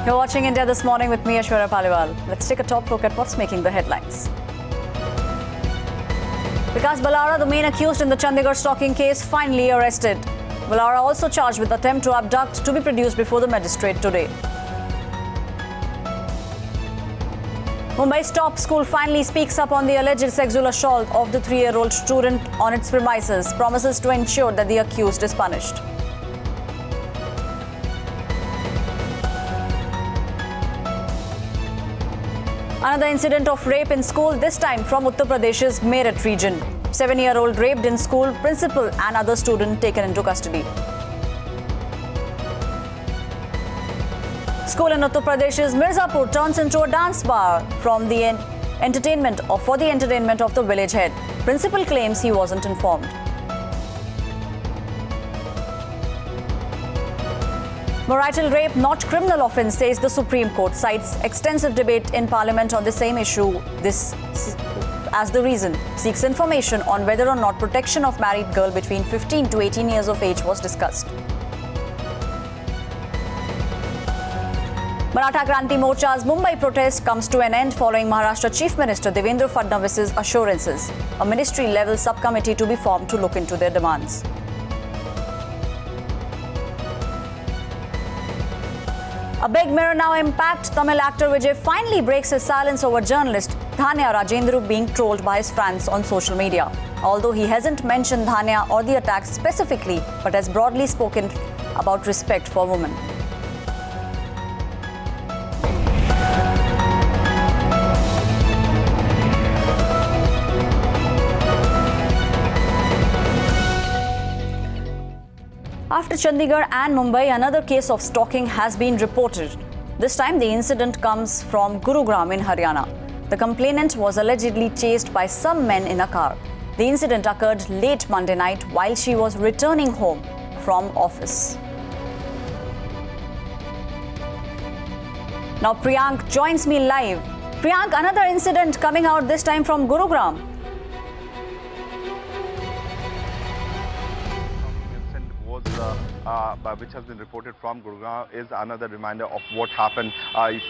You're watching India This Morning with me, Aishwarya Paliwal. Let's take a top look at what's making the headlines. Vikas Barala, the main accused in the Chandigarh stalking case, finally arrested. Barala also charged with attempt to abduct to be produced before the magistrate today. Mumbai's top school finally speaks up on the alleged sexual assault of the 3-year-old student on its premises, promises to ensure that the accused is punished. Another incident of rape in school, this time from Uttar Pradesh's Meerut region. 7-year-old raped in school, principal and other student taken into custody. School in Uttar Pradesh's Mirzapur turns into a dance bar for the entertainment of the village head. Principal claims he wasn't informed. Marital rape not criminal offence, says the Supreme Court, cites extensive debate in Parliament on the same issue. This as the reason, seeks information on whether or not protection of married girl between 15 to 18 years of age was discussed. Maratha Kranti Morcha's Mumbai protest comes to an end following Maharashtra Chief Minister Devendra Fadnavis's assurances. A ministry-level subcommittee to be formed to look into their demands. A big mirror now impact. Tamil actor Vijay finally breaks his silence over journalist Dhanya Rajendru being trolled by his fans on social media. Although he hasn't mentioned Dhanya or the attacks specifically, but has broadly spoken about respect for women. After Chandigarh and Mumbai, another case of stalking has been reported. This time, the incident comes from Gurugram in Haryana. The complainant was allegedly chased by some men in a car. The incident occurred late Monday night while she was returning home from office. Now Priyank joins me live. Priyank, another incident coming out this time from Gurugram. Which has been reported from Gurugram is another reminder of what happened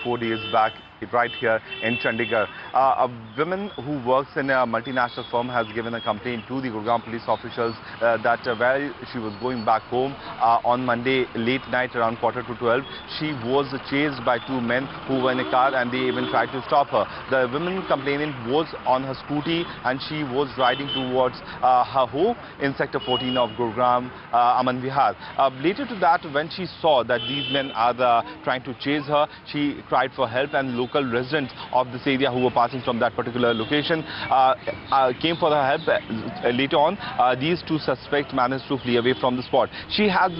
4 days back right here in Chandigarh. A woman who works in a multinational firm has given a complaint to the Gurugram police officials that while she was going back home on Monday late night around 11:45, she was chased by 2 men who were in a car and they even tried to stop her. The woman complainant was on her scooty and she was riding towards her home in Sector 14 of Gurugram, Aman Vihar. Later to that, when she saw that these men are trying to chase her, she cried for help, and local residents of this area who were passing from that particular location came for her help. Later on, these 2 suspects managed to flee away from the spot. She has,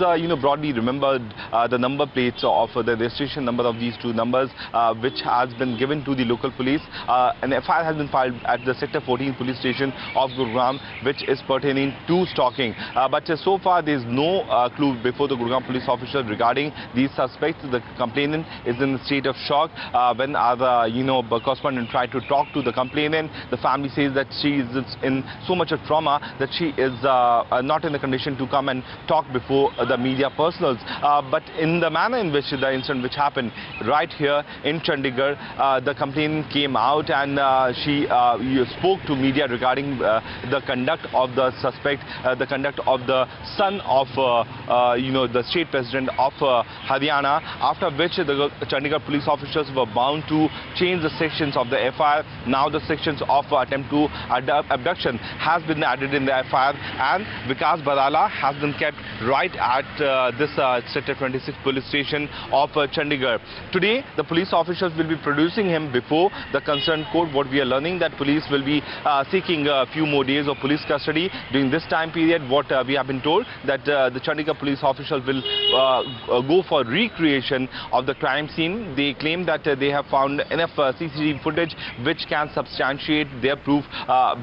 broadly remembered the number plates of the registration number of these 2 numbers, which has been given to the local police. An FIR has been filed at the Sector 14 police station of Gurugram, which is pertaining to stalking. But so far, there is no clue before the Gurugram police officials regarding these suspects. The complainant is in a state of shock. When the correspondent tried to talk to the complainant, the family says that she is in so much of trauma that she is not in the condition to come and talk before the media personals. But in the manner in which the incident which happened right here in Chandigarh, the complainant came out and she spoke to media regarding the conduct of the suspect, the conduct of the son of the state president of Haryana, after which the Chandigarh police officers were bound to change the sections of the FIR. Now the sections of attempt to abduction has been added in the FIR, and Vikas Barala has been kept right at this Sector 26 police station of Chandigarh. Today, the police officers will be producing him before the concerned court. What we are learning that police will be seeking a few more days of police custody during this time period. What we have been told that the Chandigarh police officials will go for recreation of the crime scene. They claim that they have found enough CCTV footage which can substantiate their proof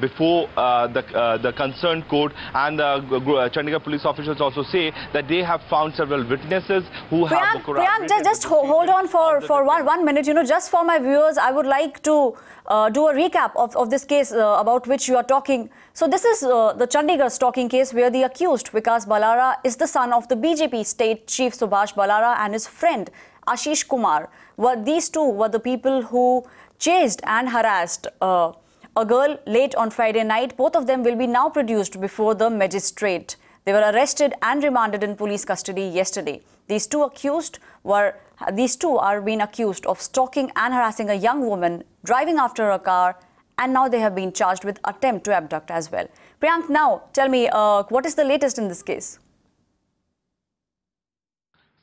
before the concerned court. And Chandigarh police officials also say that they have found several witnesses who have corroborated. Priyank, just hold on for one minute. Just for my viewers, I would like to do a recap of this case about which you are talking. So this is the Chandigarh stalking case where the accused Vikas Barala is the son of the BJP state chief Subhash and his friend Ashish Kumar. These two were the people who chased and harassed a girl late on Friday night. Both of them will be now produced before the magistrate. They were arrested and remanded in police custody yesterday. These two are being accused of stalking and harassing a young woman, driving after a car, and now they have been charged with attempt to abduct as well. Priyank, now tell me, what is the latest in this case?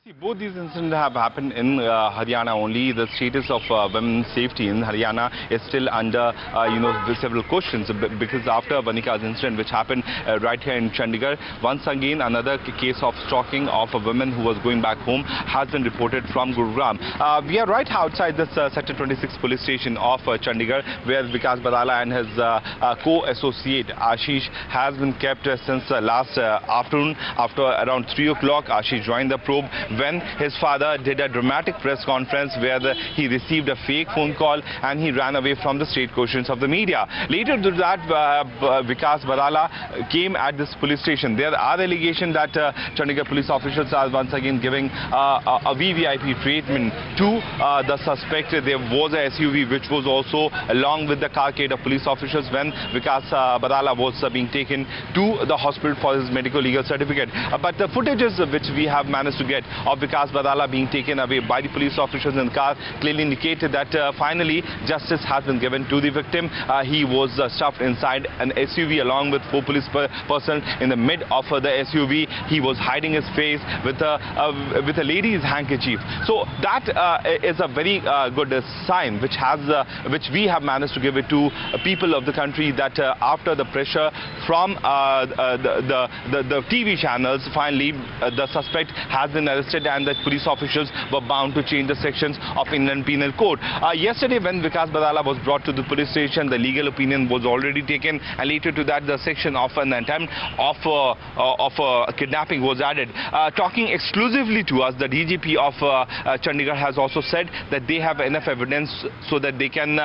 See, both these incidents have happened in Haryana only. The status of women's safety in Haryana is still under, several questions, because after Varnika's incident, which happened right here in Chandigarh, once again another case of stalking of a woman who was going back home has been reported from Gurugram. We are right outside this Sector 26 police station of Chandigarh, where Vikas Barala and his co-associate Ashish has been kept since last afternoon. After around 3 o'clock, Ashish joined the probe when his father did a dramatic press conference where he received a fake phone call and he ran away from the state questions of the media. Later to that, Vikas Barala came at this police station. There are allegations that Chandigarh police officials are once again giving a VVIP treatment to the suspect. There was a SUV which was also along with the carcade of police officials when Vikas Barala was being taken to the hospital for his medical legal certificate. But the footages which we have managed to get of Vikas Barala being taken away by the police officers in the car clearly indicated that finally justice has been given to the victim. He was stuffed inside an SUV along with 4 police personnel. In the mid of the SUV, he was hiding his face with a lady's handkerchief. So that is a very good sign which we have managed to give it to people of the country, that after the pressure from the TV channels, finally the suspect has been arrested and the police officials were bound to change the sections of Indian Penal Code. Yesterday, when Vikas Barala was brought to the police station, the legal opinion was already taken, and later to that, the section of an attempt of kidnapping was added. Talking exclusively to us, the DGP of Chandigarh has also said that they have enough evidence so that they can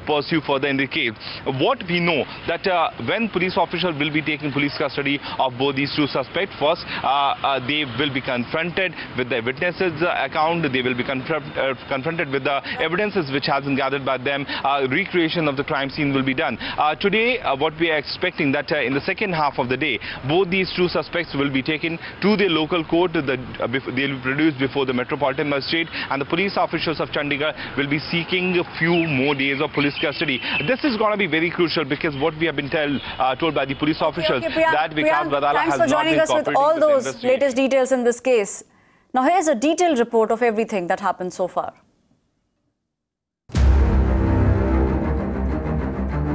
pursue further in the case. What we know that when police officials will be taking police custody of both these two suspects, first they will be confronted with the witnesses account, they will be confronted with the evidences which has been gathered by them. Recreation of the crime scene will be done. Today, what we are expecting that in the second half of the day, both these two suspects will be taken to the local court. They will be produced before the Metropolitan Magistrate, and the police officials of Chandigarh will be seeking a few more days of police custody. This is going to be very crucial, because what we have been told by the police officials that Vikas Barala has not been cooperating with the investigation. Thanks for joining us with all those latest details in this case. Now here's a detailed report of everything that happened so far.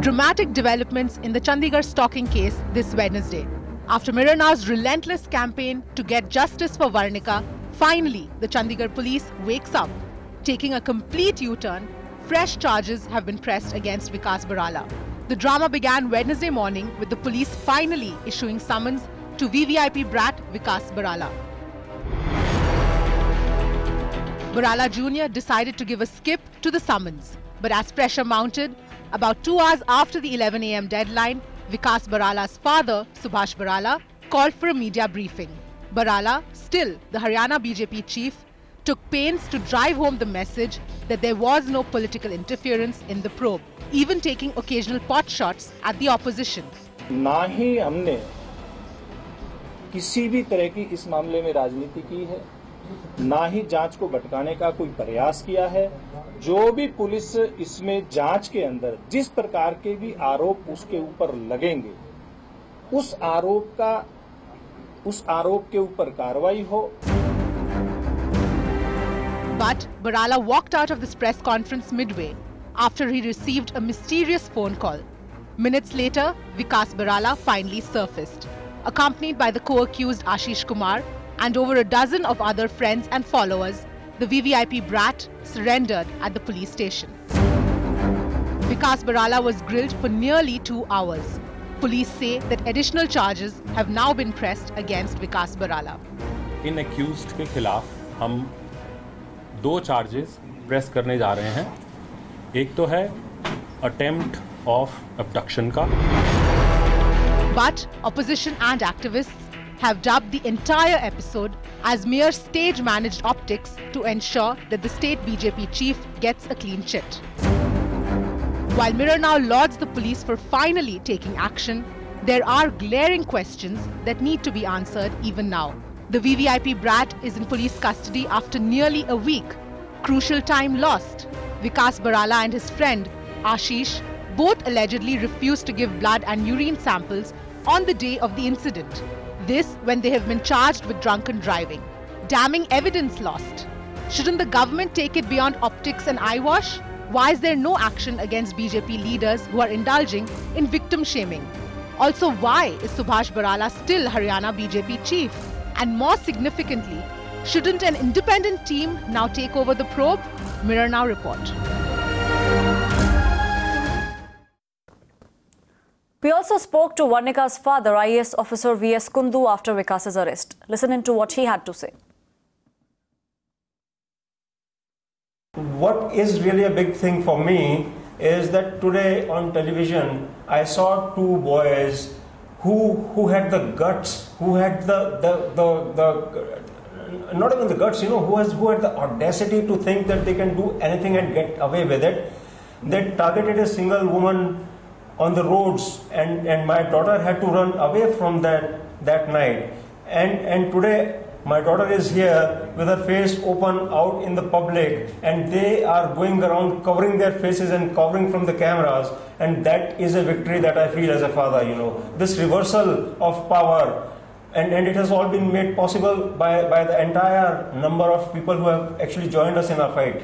Dramatic developments in the Chandigarh stalking case this Wednesday. After Mirana's relentless campaign to get justice for Varnika, finally the Chandigarh police wakes up. Taking a complete U-turn, fresh charges have been pressed against Vikas Barala. The drama began Wednesday morning with the police finally issuing summons to VVIP brat Vikas Barala. Barala Jr. decided to give a skip to the summons. But as pressure mounted, about 2 hours after the 11 a.m. deadline, Vikas Barala's father, Subhash Barala, called for a media briefing. Barala, still the Haryana BJP chief, took pains to drive home the message that there was no political interference in the probe, even taking occasional pot shots at the opposition. ना ही हमने किसी भी तरह की इस मामले में राजनीति की है, ना ही जांच को भटकाने का कोई प्रयास किया है। जो भी पुलिस इसमें जांच के अंदर जिस प्रकार के भी आरोप उसके ऊपर लगेंगे, उस आरोप के ऊपर कार्रवाई हो। But Barala walked out of this press conference midway after he received a mysterious phone call. Minutes later, Vikas Barala finally surfaced, accompanied by the co-accused Ashish Kumar and over a dozen of other friends and followers. The VVIP brat surrendered at the police station. Vikas Barala was grilled for nearly 2 hours. Police say that additional charges have now been pressed against Vikas Barala. In accused के खिलाफ हम 2 charges press करने जा रहे हैं. एक तो है attempt of abduction का. But opposition and activists have dubbed the entire episode as mere stage-managed optics to ensure that the state BJP chief gets a clean chit. While Mirror now lauds the police for finally taking action, there are glaring questions that need to be answered even now. The VVIP brat is in police custody after nearly a week. Crucial time lost. Vikas Barala and his friend, Ashish, both allegedly refused to give blood and urine samples on the day of the incident. This when they have been charged with drunken driving. Damning evidence lost. Shouldn't the government take it beyond optics and eyewash? Why is there no action against BJP leaders who are indulging in victim shaming? Also, why is Subhash Barala still Haryana BJP chief? And more significantly, shouldn't an independent team now take over the probe? Mirror Now report. We also spoke to Varnika's father, IAS officer Vikas Kundu, after Vikas's arrest. Listen into what he had to say. What is really a big thing for me is that today on television I saw two boys who had the guts, who had the not even the guts, who had the audacity to think that they can do anything and get away with it. They targeted a single woman on the roads, and my daughter had to run away from that night. And today my daughter is here with her face open out in the public, and they are going around covering their faces and covering from the cameras, and that is a victory that I feel as a father. This reversal of power, and it has all been made possible by the entire number of people who have actually joined us in our fight.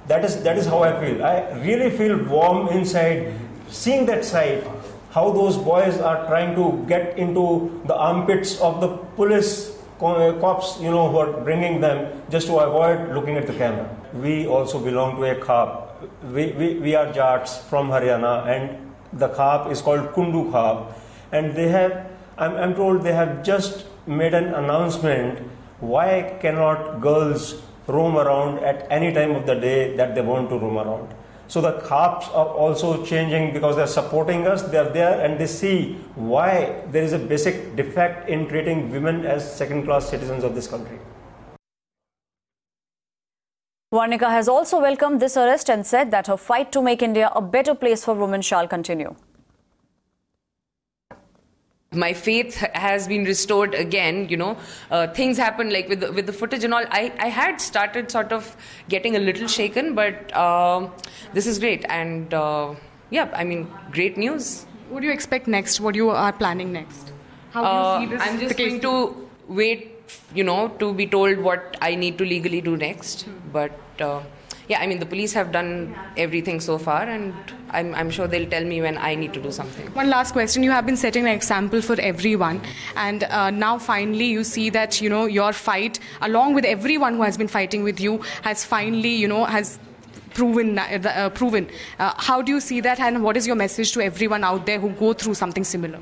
That is how I feel. I really feel warm inside seeing that sight, how those boys are trying to get into the armpits of the police cops, who are bringing them just to avoid looking at the camera. We also belong to a khap. We are Jats from Haryana, and the khap is called Kundu khap, and they have, I'm told they have just made an announcement. Why cannot girls roam around at any time of the day that they want to roam around? So the khaps are also changing because they're supporting us. They're there and they see why there is a basic defect in treating women as second-class citizens of this country. Varnika has also welcomed this arrest and said that her fight to make India a better place for women shall continue. My faith has been restored again, things happen like with the footage and all. I had started sort of getting a little shaken, but this is great. And great news. What do you expect next? What you are planning next? How do you see this? I'm just going to wait, to be told what I need to legally do next. But the police have done everything so far, and I'm sure they'll tell me when I need to do something. One last question. You have been setting an example for everyone, and now finally you see that, your fight, along with everyone who has been fighting with you, has finally, has proven. How do you see that, and what is your message to everyone out there who go through something similar?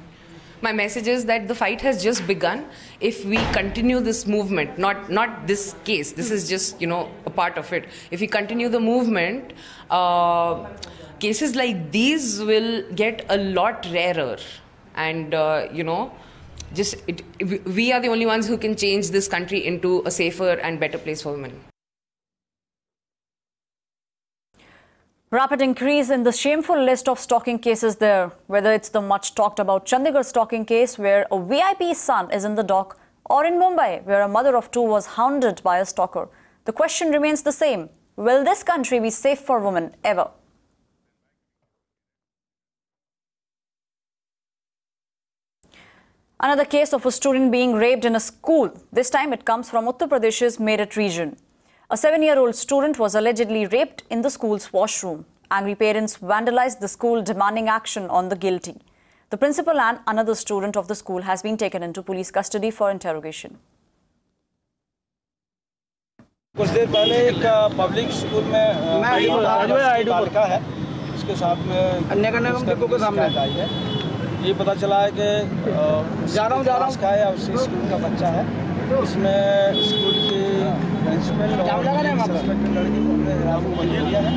My message is that the fight has just begun. If we continue this movement, not this case, this is just, a part of it. If we continue the movement, cases like these will get a lot rarer. And, we are the only ones who can change this country into a safer and better place for women. Rapid increase in the shameful list of stalking cases there, whether it's the much talked about Chandigarh stalking case where a VIP's son is in the dock, or in Mumbai where a mother of two was hounded by a stalker. The question remains the same. Will this country be safe for women ever? Another case of a student being raped in a school. This time it comes from Uttar Pradesh's Meerut region. A 7-year-old student was allegedly raped in the school's washroom. Angry parents vandalized the school, demanding action on the guilty. The principal and another student of the school has been taken into police custody for interrogation. कुछ देर पहले एक public school में बालिका है, उसके साथ में अन्य के सामने आई है। ये पता चला है कि जा रहा हूँ या उसी स्कूल का बच्चा है। इसमें स्कूल की प्रिंसिपल और सस्पेक्टेड लड़की को हमने हिरासत में लिया है,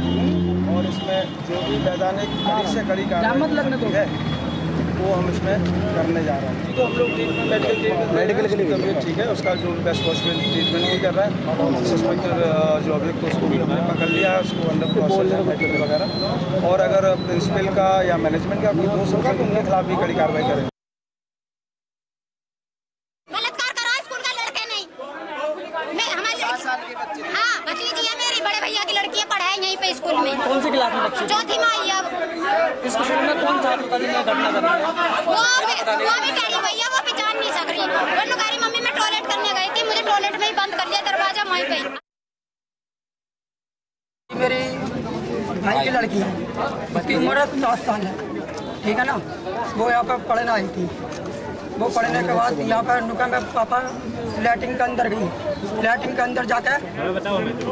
और इसमें जो भी वैधानिक कड़ी से कड़ी कार्रवाई है वो हम इसमें करने जा रहे हैं। तो हम लोग ट्रीटमेंट मेडिकल के लिए तबीयत ठीक है, उसका जो बेस्ट पॉसिबल ट्रीटमेंट भी कर रहा है। सस्पेक्टेड जो अभियुक्त उसको भी हमने पकड़ लिया है, उसको अंडर प्रोसेस मेडिकल वगैरह, और अगर प्रिंसिपल का या मैनेजमेंट का कोई दोष होगा तो उनके खिलाफ भी कड़ी कार्रवाई करेंगे। स्कूल में कौन सी क्लास में बच्चे? चौथी में आई अब। इस स्कूल में कौन सा घटना कर रही है? वो भी कह रही भैया, वो पहचान नहीं सक रही। दोनों कह रही मम्मी मैं टॉयलेट करने गई थी, मुझे टॉयलेट में ही बंद कर दिया दरवाजा वहीं पे। मेरी भाई की लड़की है, उसकी उम्र 7 साल है, ठीक है ना। वो यहाँ पर पढ़ने आई थी। वो पढ़ने के बाद यहाँ पर नुका में पापा लैट्रिन के अंदर गई। लैट्रिन के अंदर जाकर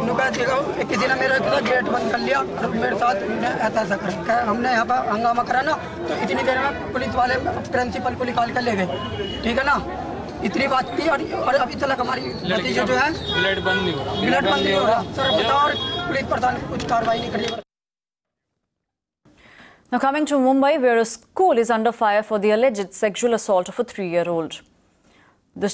नुका देखो किसी ने मेरा गेट बंद कर लिया और मेरे साथ ऐसा कर हमने यहाँ पर हंगामा करा ना, तो इतनी देर में पुलिस वाले प्रिंसिपल को निकाल कर ले गए, ठीक है ना। इतनी बात थी और अभी तक हमारी भतीजे जो है ब्लड बंद नहीं हो रहा। सर बताओ, और पुलिस प्रशासन कुछ कार्रवाई नहीं करी। Now coming to Mumbai, where a school is under fire for the alleged sexual assault of a 3-year-old. The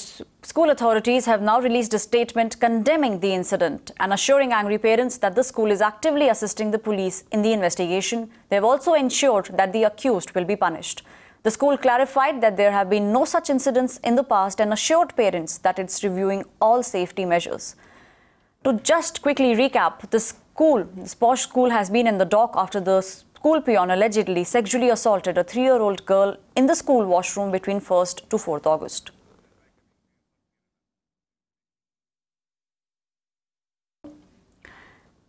school authorities have now released a statement condemning the incident and assuring angry parents that the school is actively assisting the police in the investigation. They have also ensured that the accused will be punished. The school clarified that there have been no such incidents in the past and assured parents that it's reviewing all safety measures. To just quickly recap, this posh school has been in the dock after the school peon allegedly sexually assaulted a 3-year-old girl in the school washroom between 1st to 4th August.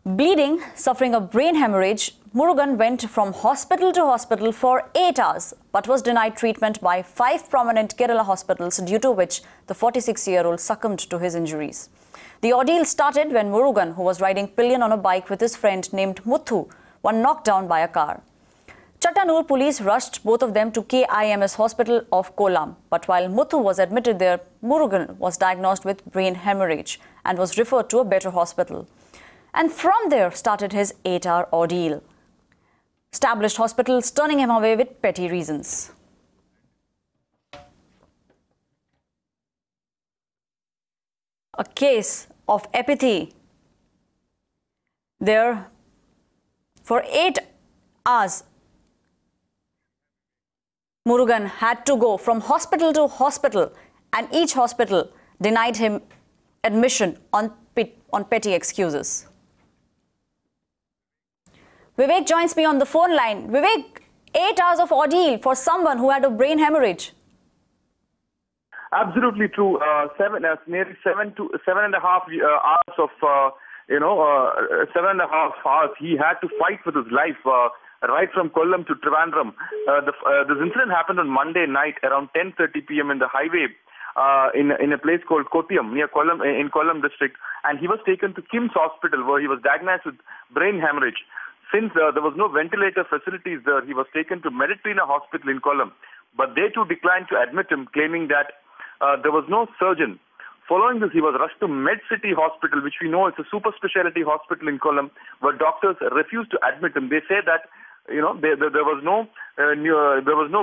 Bleeding, suffering a brain hemorrhage, Murugan went from hospital to hospital for 8 hours but was denied treatment by 5 prominent Kerala hospitals, due to which the 46-year-old succumbed to his injuries. The ordeal started when Murugan, who was riding pillion on a bike with his friend named Muthu, were knocked down by a car. Chattanur police rushed both of them to KIMS hospital of Kollam, but while Muthu was admitted there, Murugan was diagnosed with brain hemorrhage and was referred to a better hospital. And from there started his 8-hour ordeal. Established hospitals turning him away with petty reasons. A case of apathy there. For 8 hours, Murugan had to go from hospital to hospital, and each hospital denied him admission on petty excuses. Vivek joins me on the phone line. Vivek, 8 hours of ordeal for someone who had a brain hemorrhage. Absolutely true. Nearly 7.5 hours of 7.5 hours he had to fight with his life, right from Kollam to Trivandrum. This incident happened on Monday night around 10:30 p.m. in the highway in a place called Kottayam near Kollam, in Kollam district, and he was taken to KIMS hospital where he was diagnosed with brain hemorrhage. Since there was no ventilator facilities there, he was taken to Mediterranean hospital in Kollam, but they too declined to admit him, claiming that there was no surgeon. Following this, he was rushed to Med City Hospital, which we know is a super specialty hospital in Kollam, where doctors refused to admit him. They say that there was no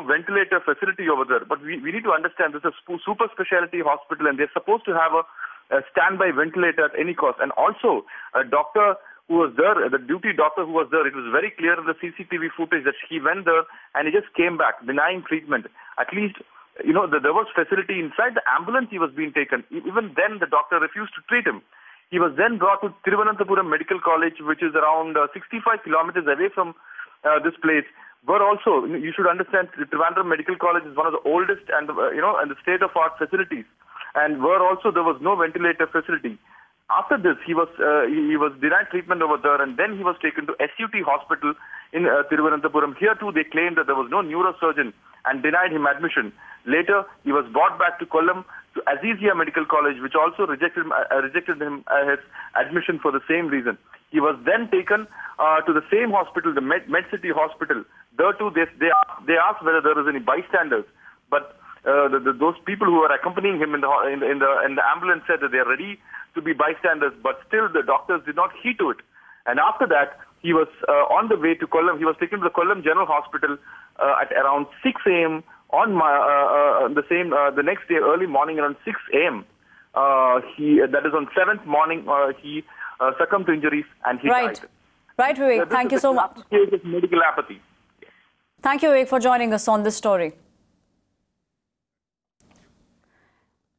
ventilator facility over there. But we need to understand this is a super specialty hospital, and they're supposed to have a standby ventilator at any cost. And also, a doctor who was there, the duty doctor who was there, it was very clear in the CCTV footage that he went there and he just came back denying treatment. At least, there was facility inside the ambulance he was being taken. Even then, the doctor refused to treat him. He was then brought to Thiruvananthapuram Medical College, which is around 65 kilometers away from this place. Where also, you should understand, the Trivandrum Medical College is one of the oldest and and the state-of-art facilities, and where also there was no ventilator facility. After this, he was denied treatment over there, and then he was taken to SUT Hospital in Thiruvananthapuram. Here too, they claimed that there was no neurosurgeon and denied him admission. Later, he was brought back to Kollam to Azizia Medical College, which also rejected him his admission for the same reason. He was then taken to the same hospital, the Med City Hospital. There too, they asked whether there was any bystanders, but those people who were accompanying him in the ambulance said that they are ready to be bystanders, but still the doctors did not heed to it. And after that, he was on the way to Kollam. He was taken to the Kollam General Hospital at around 6 a.m. On the next day, early morning around 6 a.m., that is on 7th morning, he succumbed to injuries and he died. Right, Vivek. Thank you so much. Case of medical apathy. Thank you, Vivek, for joining us on this story.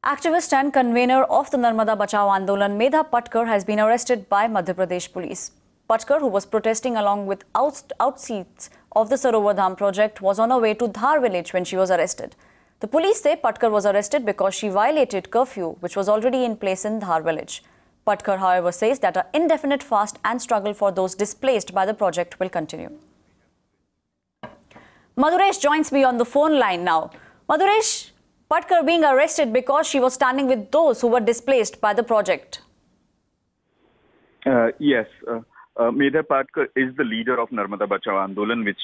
Activist and convener of the Narmada Bachao Andolan, Medha Patkar, has been arrested by Madhya Pradesh police. Patkar, who was protesting along with outseats of the Sarovar Dham project, was on her way to Dhar village when she was arrested. The police say Patkar was arrested because she violated curfew, which was already in place in Dhar village. Patkar, however, says that an indefinite fast and struggle for those displaced by the project will continue. Maduresh joins me on the phone line now. Maduresh, Patkar being arrested because she was standing with those who were displaced by the project. Yes. Medha Patkar is the leader of Narmada Bachao Andolan, which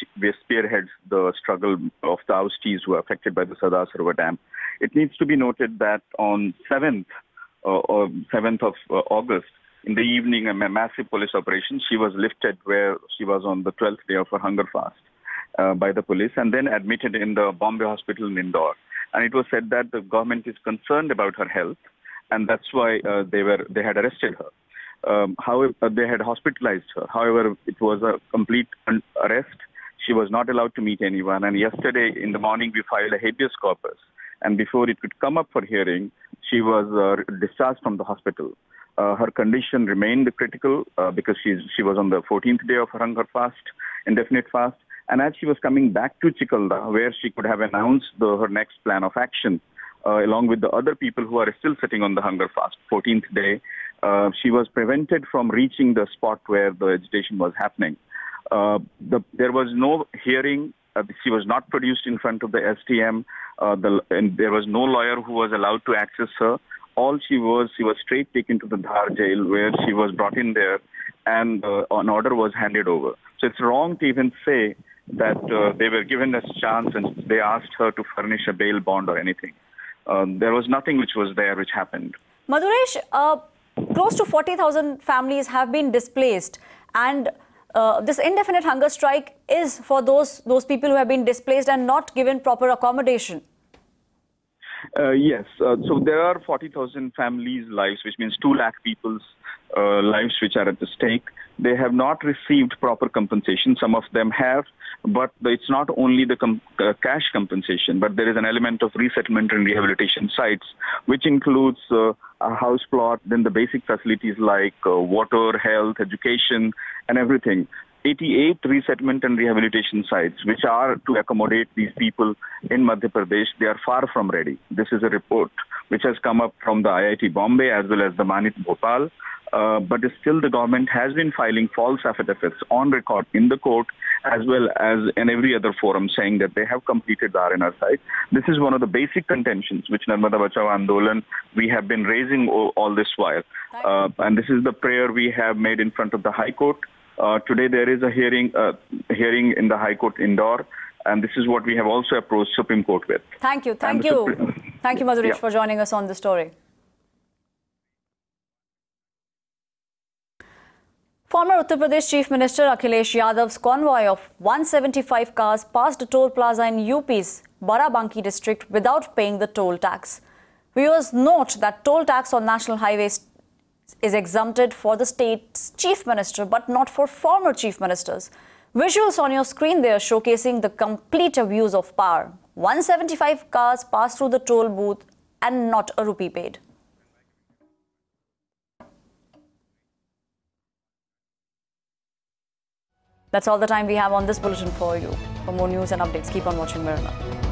spearheads the struggle of the oustees who are affected by the Sardar Sarovar Dam. It needs to be noted that on 7th of August, in the evening, a massive police operation, she was lifted where she was on the 12th day of her hunger fast by the police and then admitted in the Bombay hospital in Indore. And it was said that the government is concerned about her health, and that's why they had arrested her. However, they had hospitalized her. However, it was a complete arrest. She was not allowed to meet anyone. And yesterday in the morning, we filed a habeas corpus. And before it could come up for hearing, she was discharged from the hospital. Her condition remained critical because she was on the 14th day of her hunger fast, indefinite fast. And as she was coming back to Chikalda, where she could have announced her next plan of action, along with the other people who are still sitting on the hunger fast, 14th day, she was prevented from reaching the spot where the agitation was happening. There was no hearing. She was not produced in front of the STM. And there was no lawyer who was allowed to access her. All she was straight taken to the Dhar jail, where she was brought in there, and an order was handed over. So it's wrong to even say that they were given a chance and they asked her to furnish a bail bond or anything. There was nothing which happened. Maduresh, close to 40,000 families have been displaced, and this indefinite hunger strike is for those people who have been displaced and not given proper accommodation. Yes. So there are 40,000 families' lives, which means 2 lakh people's lives which are at the stake. They have not received proper compensation. Some of them have, but it's not only the cash compensation, but there is an element of resettlement and rehabilitation sites, which includes a house plot, then the basic facilities like water, health, education, and everything. 88 resettlement and rehabilitation sites, which are to accommodate these people in Madhya Pradesh, they are far from ready. This is a report which has come up from the IIT Bombay as well as the Manit Bhopal. But still the government has been filing false affidavits on record in the court as well as in every other forum saying that they have completed the RNR site. This is one of the basic contentions which Narmada Bachao Andolan we have been raising all this while. And this is the prayer we have made in front of the High Court. Today there is a hearing in the High Court Indore, and this is what we have also approached Supreme Court with. Thank you, Maduresh, for joining us on the story. Former Uttar Pradesh Chief Minister Akhilesh Yadav's convoy of 175 cars passed a toll plaza in UP's Barabanki district without paying the toll tax. Viewers note that toll tax on national highways is exempted for the state's chief minister, but not for former chief ministers. Visuals on your screen there showcasing the complete abuse of power. 175 cars passed through the toll booth and not a rupee paid. That's all the time we have on this bulletin for you. For more news and updates, keep on watching Meerut.